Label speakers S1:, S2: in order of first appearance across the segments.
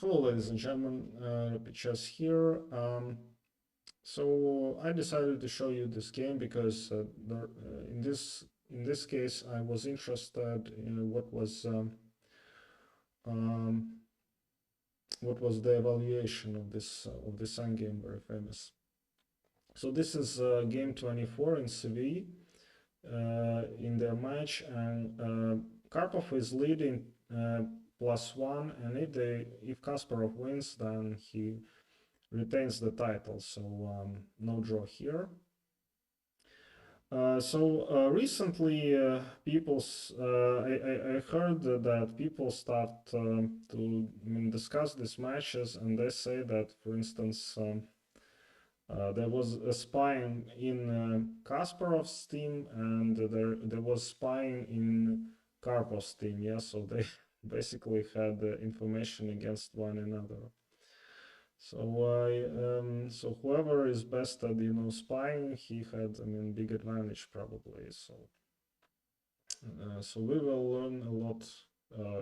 S1: Hello, ladies and gentlemen, Chess here. So I decided to show you this game because in this case I was interested in um, what was the evaluation of this Sun game, very famous. So this is game 24 in CV in their match, and Karpov is leading +1, and if Kasparov wins, then he retains the title. So no draw here. Recently, I heard that people start to discuss these matches, and they say that, for instance, there was a spying in Kasparov's team, and there was spying in Karpov's team. Yeah, so they basically had information against one another. So whoever is best at spying, he had big advantage probably. So we will learn a lot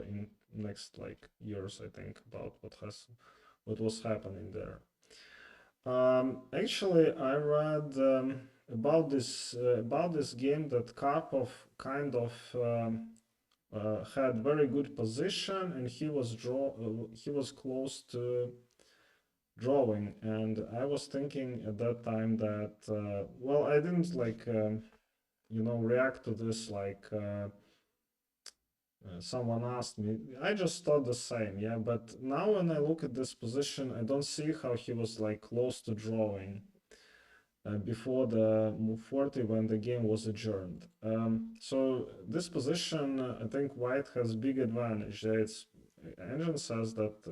S1: in next years, I think, about what was happening there. Actually, I read about this game that Karpov kind of had very good position, and he was close to drawing, and I was thinking at that time that well, I didn't react to this someone asked me. I just thought the same, yeah. But now when I look at this position, I don't see how he was close to drawing before the move 40 when the game was adjourned. So this position, I think White has big advantage. It's engine says that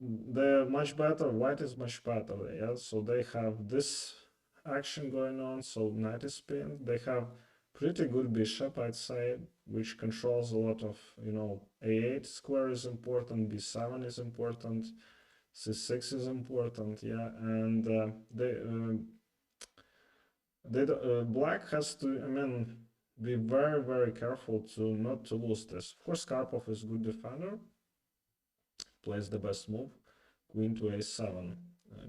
S1: they're much better. White is much better. Yeah, so they have this action going on. So knight is pinned. They have pretty good bishop, I'd say, which controls a lot of, a8 square is important, b7 is important, c6 is important. Yeah, and black has to, be very, very careful to not to lose this. Of course, Karpov is good defender, plays the best move, queen to a7,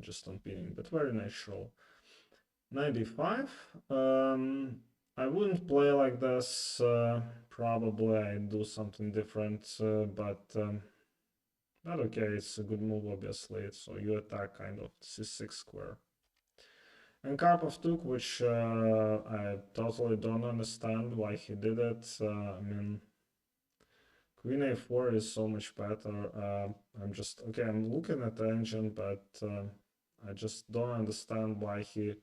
S1: just on pinning, but very natural. 95. I wouldn't play like this. Probably I'd do something different, but okay, it's a good move, obviously. So you attack kind of c6 square. And Karpov took, which I totally don't understand why he did it. Queen a4 is so much better. I'm looking at the engine, but I just don't understand why he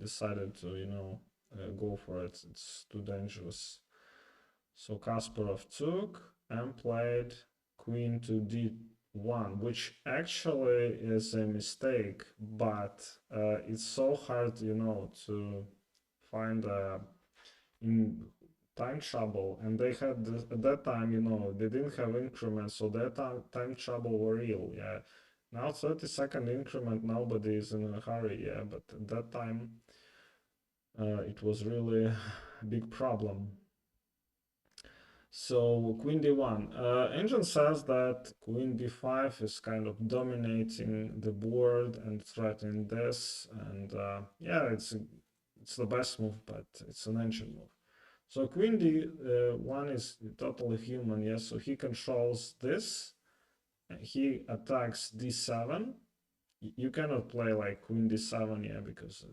S1: decided to, go for it. It's too dangerous. So Kasparov took and played queen to d1, which actually is a mistake, but it's so hard, to find in time trouble, and they had at that time, they didn't have increments, so that time trouble were real. Yeah, now 30-second increment, nobody is in a hurry. Yeah, but at that time it was really a big problem. So queen d1. Engine says that queen b5 is kind of dominating the board and threatening this, and yeah, it's the best move, but it's an engine move. So queen d1 is totally human, yes. So he controls this. He attacks d7. You cannot play like queen d7, yeah, because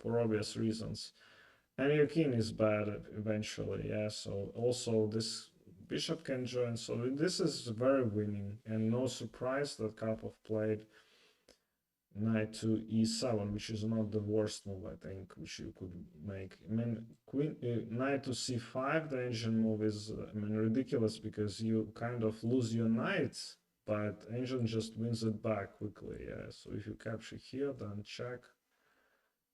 S1: for obvious reasons. And your king is bad eventually, yeah. So also this bishop can join. So this is very winning, and no surprise that Karpov played knight to e7, which is not the worst move, I think, which you could make. Knight to c5, the engine move is, ridiculous, because you kind of lose your knights, but engine just wins it back quickly. Yeah, so if you capture here, then check.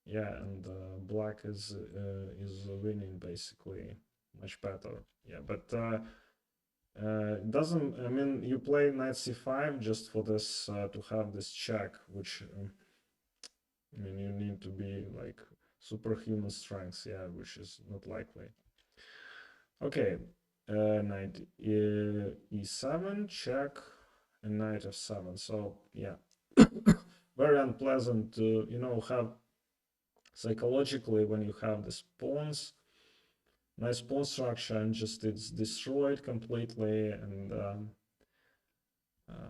S1: Yeah, and black is winning basically much better. Yeah, but doesn't, you play knight c5 just for this to have this check, which you need to be like superhuman strength, yeah, which is not likely. Okay, knight e7, check, and knight f7. So yeah, very unpleasant to, you know, have psychologically when you have this pawns, nice pawn structure, and just it's destroyed completely. And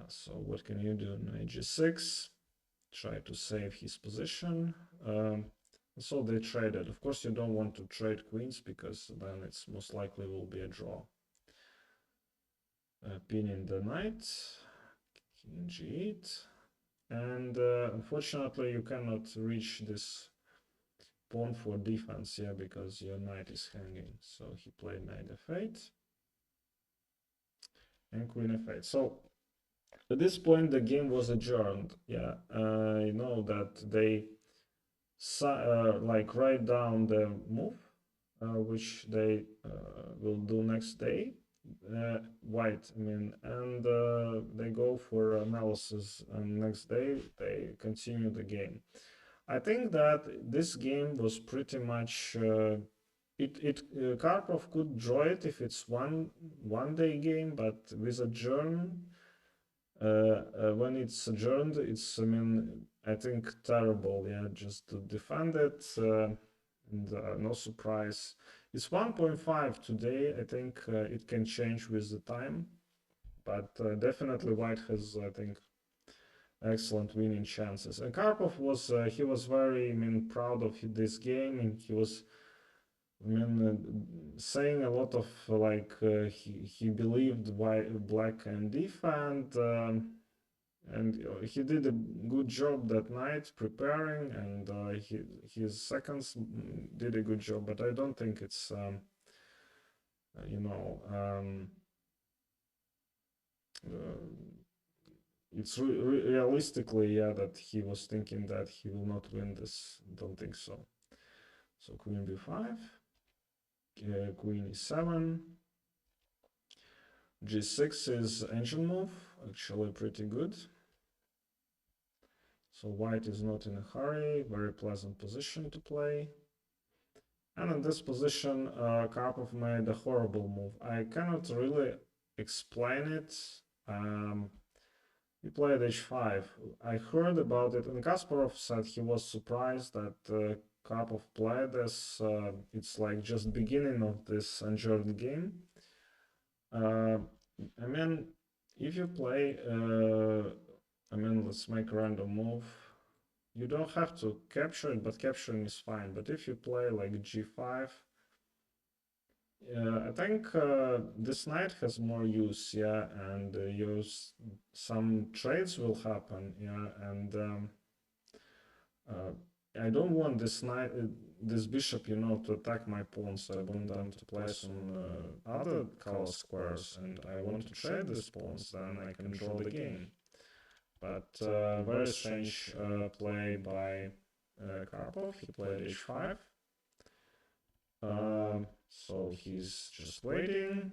S1: so what can you do? Knight g6, try to save his position. So they traded. Of course, you don't want to trade queens because then it's most likely will be a draw. Pinning the knight, king g8, and unfortunately you cannot reach this pawn for defense, yeah, because your knight is hanging. So he played knight f8 and queen f8. So at this point the game was adjourned. Yeah, you know that they like write down the move which they will do next day. White, I mean, and they go for analysis, and next day they continue the game. I think that this game was pretty much Karpov could draw it if it's one day game, but with adjourn when it's adjourned, it's, I mean, I think terrible. Yeah, just to defend it, and no surprise. It's 1.5 today. I think it can change with the time, but definitely White has, I think, excellent winning chances. And Karpov was he was very, I mean, proud of this game, and he was, I mean, saying a lot of he believed white black can defend. And he did a good job that night preparing, and his seconds did a good job, but I don't think it's you know uh, it's realistically, yeah, that he was thinking that he will not win this. Don't think so. So queen b5, queen e7, g6 is engine move, actually pretty good. So white is not in a hurry, very pleasant position to play. And in this position, Karpov made a horrible move. I cannot really explain it. He played h5. I heard about it, and Kasparov said he was surprised that Karpov played this. It's like just beginning of this Adjourned game. I mean, if you play, I mean, let's make a random move. You don't have to capture it, but capturing is fine. But if you play like g5, I think this knight has more use, yeah, and some trades will happen, yeah, and uh, I don't want this knight, this bishop, you know, to attack my pawns. So I want them to play some other color squares, and I want to trade these pawns. Then I can draw the game. But very strange play by Karpov. He played h5. So he's just waiting.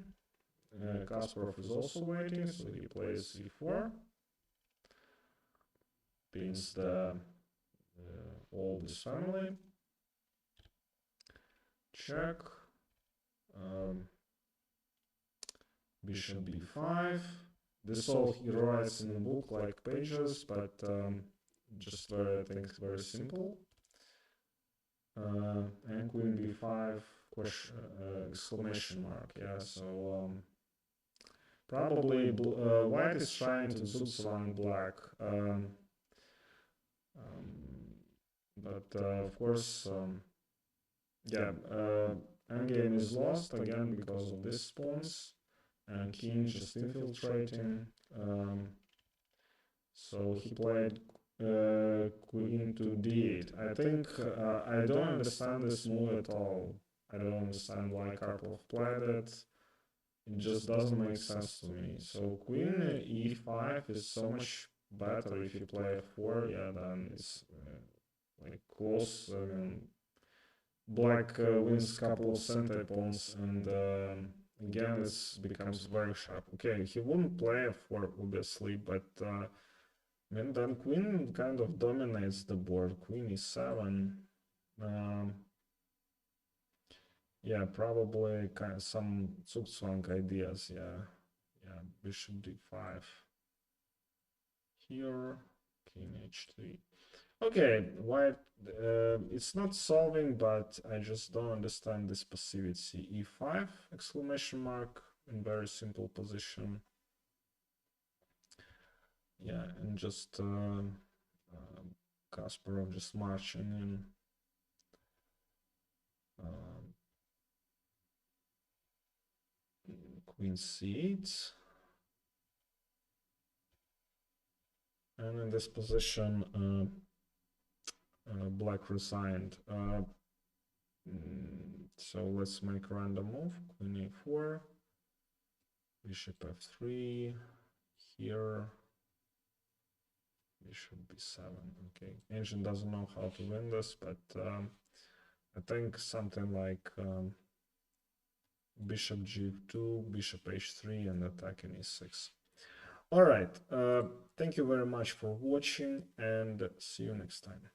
S1: Kasparov is also waiting, so he plays e4. Pins the all this family. Check. Bishop b5. This all he writes in the book like pages, but just very, I think, very simple. And queen b5 question exclamation mark. Yeah, so probably white is trying to zugzwang black. But of course, yeah, endgame is lost again because of these pawns and king just infiltrating. So he played queen to d8. I think I don't understand this move at all. I don't understand why Karpov played it. It just doesn't make sense to me. So queen e5 is so much better if you play f4. Yeah, then it's like close. I mean, black wins couple of center pawns, and again it becomes very sharp. Okay, he wouldn't play f4 obviously, but and then queen kind of dominates the board. Queen e7. Yeah, probably kind of some Zugzwang ideas. Yeah, yeah. Bishop d5 here, king h3. Okay, white. It's not solving, but I just don't understand this passivity. e5 exclamation mark in very simple position. Yeah, and just Kasparov just marching in. Queen c8. And in this position, black resigned. So let's make a random move. Queen a4, bishop f3, here, bishop b7. Okay, Engine doesn't know how to win this, but I think something like bishop g2, bishop h3, and attack in e6. All right, thank you very much for watching, and see you next time.